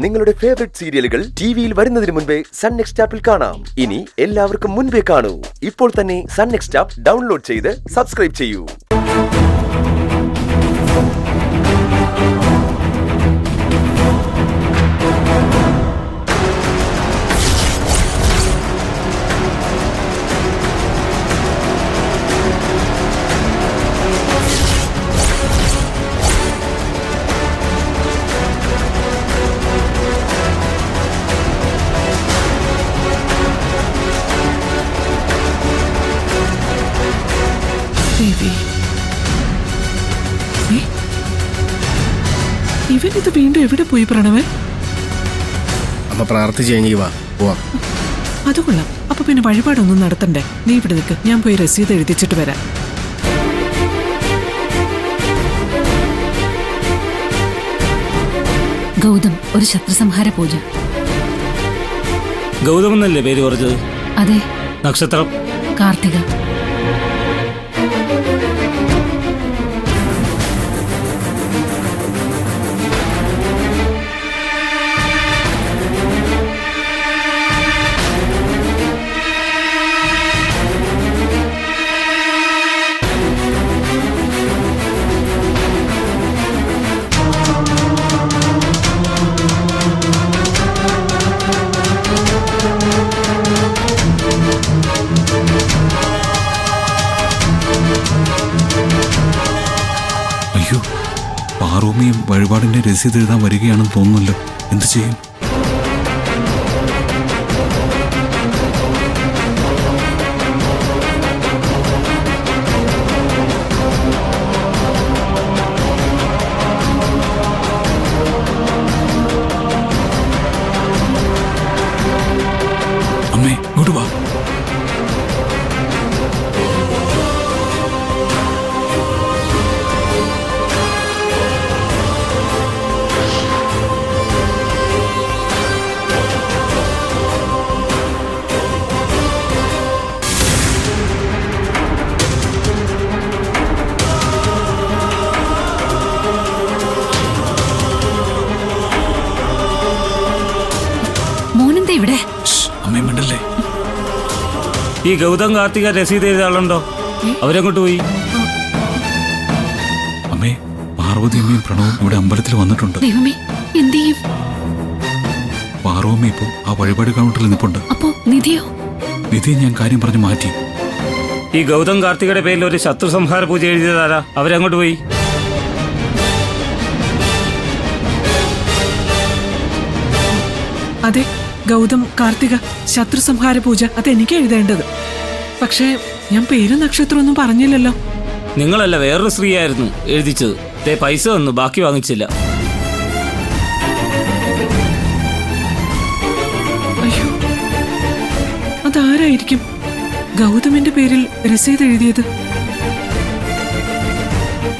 നിങ്ങളുടെ ഫേവറേറ്റ് സീരിയലുകൾ ടിവിയിൽ വരുന്നതിന് മുൻപേ സൺ നെക്സ്റ്റ് ആപ്പിൽ കാണാം. ഇനി എല്ലാവർക്കും മുൻപേ കാണൂ. ഇപ്പോൾ തന്നെ സൺ നെക്സ്റ്റ് ആപ്പ് ഡൗൺലോഡ് ചെയ്ത് സബ്സ്ക്രൈബ് ചെയ്യൂ. ഇവനിത് വീണ്ടും എവിടെ പോയി പ്രണവൻ? അമ്മ പ്രാർത്ഥിച്ചു കഴിഞ്ഞു പോവാം. അത് കൊള്ളാം. അപ്പൊ പിന്നെ വഴിപാടൊന്നും നടത്തണ്ടേ? നീ ഇവിടെ നിൽക്ക്, ഞാൻ പോയി രസീത് എഴുതിച്ചിട്ട് വരാം. ഗൗതം, ഒരു ശത്രുസംഹാര പൂജ. ഗൗതം എന്നല്ലേ പേര് പറഞ്ഞത്? അതെ. നക്ഷത്രം? കാർത്തിക. അയ്യോ, പാറൂമ്മയും വഴിപാടിന്റെ രസീത് എഴുതാൻ വരികയാണെന്ന് തോന്നുന്നല്ലോ. എന്ത് ചെയ്യും? അമ്മേ, ഇങ്ങോട്ട് വാ. മോനെന്താ ഇവിടെ? അമ്മേ മിണ്ടല്ലേ. ഈ ഗൗതം കാർത്തിക രസീത് എഴുതാളുണ്ടോ? അവരെങ്ങോട്ട് പോയി? അമ്മേ, പാർവതി അമ്മയും പ്രണവും ഇവിടെ അമ്പലത്തിൽ വന്നിട്ടുണ്ട്. ദൈവമേ, എന്ത് ചെയ്യും? പാർവമ്മ ഇപ്പോ ആ വഴിപാട് കൗണ്ടറിൽ നിൽപ്പുണ്ട്. അപ്പോ നിധിയോ? നിധി ഞാൻ കാര്യം പറഞ്ഞു മാറ്റി. ഈ ഗൗതം കാർത്തികയുടെ പേരിൽ ഒരു ശത്രു സംഹാര പൂജ എഴുതിയതാരാ? അവരെങ്ങോട്ട് പോയി? അതെ, ഗൗതം കാർത്തിക ശത്രുസംഹാര പൂജ. അതെനിക്ക് എഴുതേണ്ടത്. പക്ഷേ ഞാൻ പേരും നക്ഷത്രമൊന്നും പറഞ്ഞില്ലല്ലോ. നിങ്ങളല്ല, വേറൊരു സ്ത്രീയായിരുന്നു എഴുതിച്ചത്. പൈസ തന്നു, ബാക്കി വാങ്ങിച്ചില്ല. അയ്യോ, അതാരായിരിക്കും ഗൗതമിന്റെ പേരിൽ രസീത് എഴുതിയത്?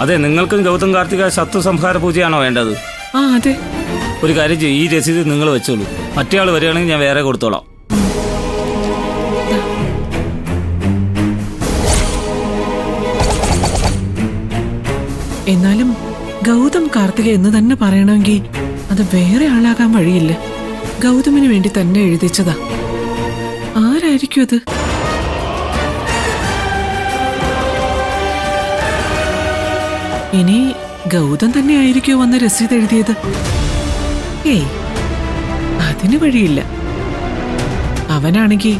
അതെ, നിങ്ങൾക്കും ഗൗതം കാർത്തിക ശത്രു സംഹാര പൂജയാണോ വേണ്ടത്? ആ അതെ. ഒരു കാര്യം ചെയ്യും, ഈ രസീത് നിങ്ങൾ വെച്ചോളൂ. മറ്റേ ആൾ വരികയാണെങ്കിൽ ഞാൻ വേറെ കൊടുത്തോളാം. എന്നാലും ഗൗതം കാർത്തിക എന്ന് തന്നെ പറയണമെങ്കിൽ അത് വേറെ ആളാകാൻ വഴിയില്ല. ഗൗതമിന് വേണ്ടി തന്നെ എഴുതിച്ചതാ. ആരായിരിക്കും അത്? ഇനി ഗൗതം തന്നെ ആയിരിക്കുമോ വന്ന് രസീത് എഴുതിയത്? ഏയ്, അതിന് വഴിയില്ല. അവനാണെങ്കിൽ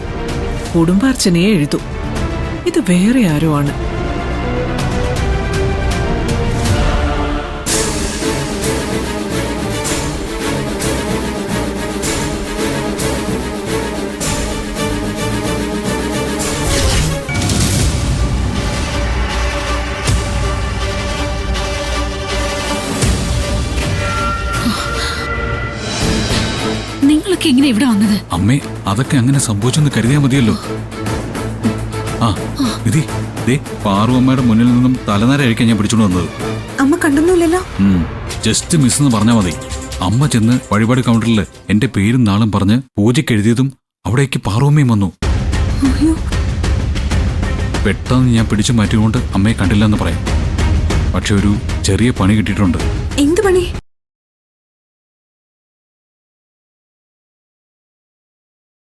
കുടുംബാർച്ചനയെ എഴുതൂ. ഇത് വേറെ ആരോ ആണ്. നിങ്ങളൊക്കെ എങ്ങനെ ഇവിടെ വന്നത്? അമ്മേ, അതൊക്കെ അങ്ങനെ സംഭവിച്ചെന്ന് കരുതിയാൽ മതിയല്ലോ. ആ നിധി, ദേ പാറു അമ്മയുടെ മുന്നിൽ നിന്നും തലനാര അഴിക്കാൻ ഞാൻ പിടിച്ചോണ്ട് വന്നത്. അമ്മ കണ്ടൊന്നുമില്ലല്ലോ. ജസ്റ്റ് മിസ് എന്ന് പറഞ്ഞാൽ മതി. അമ്മ ചെന്ന് വഴിപാട് കൗണ്ടറിൽ എന്റെ പേരും നാളും പറഞ്ഞ് പൂജയ്ക്ക് എഴുതിയതും അവിടേക്ക് പാറുമ്മയും വന്നു. പെട്ടെന്ന് ഞാൻ പിടിച്ചു മാറ്റിക്കൊണ്ട് അമ്മയെ കണ്ടില്ലെന്ന് പറയാം. പക്ഷെ ഒരു ചെറിയ പണി കിട്ടിയിട്ടുണ്ട്. എന്ത് പണി?